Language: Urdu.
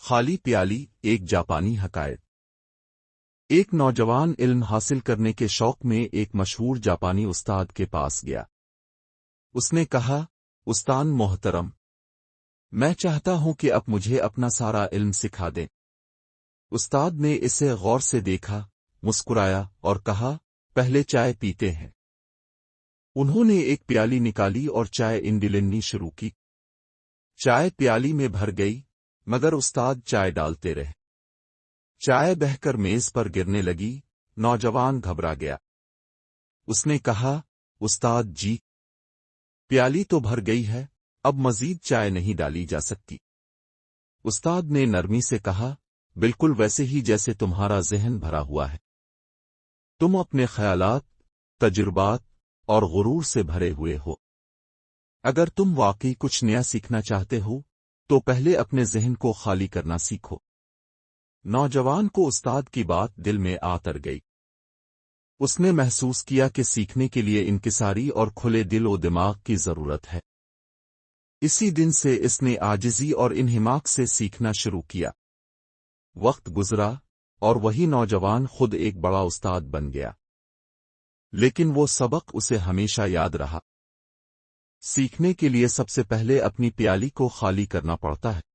خالی پیالی ایک جاپانی حکایت۔ ایک نوجوان علم حاصل کرنے کے شوق میں ایک مشہور جاپانی استاد کے پاس گیا۔ اس نے کہا، استاد محترم، میں چاہتا ہوں کہ اب مجھے اپنا سارا علم سکھا دیں۔ استاد نے اسے غور سے دیکھا، مسکرایا اور کہا، پہلے چائے پیتے ہیں۔ انہوں نے ایک پیالی نکالی اور چائے انڈلنی شروع کی۔ چائے پیالی میں بھر گئی، مگر استاد چائے ڈالتے رہے۔ چائے بہہ کر میز پر گرنے لگی، نوجوان گھبرا گیا۔ اس نے کہا، استاد جی، پیالی تو بھر گئی ہے، اب مزید چائے نہیں ڈالی جا سکتی۔ استاد نے نرمی سے کہا، بالکل ویسے ہی جیسے تمہارا ذہن بھرا ہوا ہے۔ تم اپنے خیالات، تجربات اور غرور سے بھرے ہوئے ہو۔ اگر تم واقعی کچھ نیا سیکھنا چاہتے ہو تو پہلے اپنے ذہن کو خالی کرنا سیکھو۔ نوجوان کو استاد کی بات دل میں اتر گئی۔ اس نے محسوس کیا کہ سیکھنے کے لیے انکساری اور کھلے دل و دماغ کی ضرورت ہے۔ اسی دن سے اس نے عاجزی اور انہماک سے سیکھنا شروع کیا۔ وقت گزرا اور وہی نوجوان خود ایک بڑا استاد بن گیا۔ لیکن وہ سبق اسے ہمیشہ یاد رہا۔ سیکھنے کے لیے سب سے پہلے اپنی پیالی کو خالی کرنا پڑتا ہے۔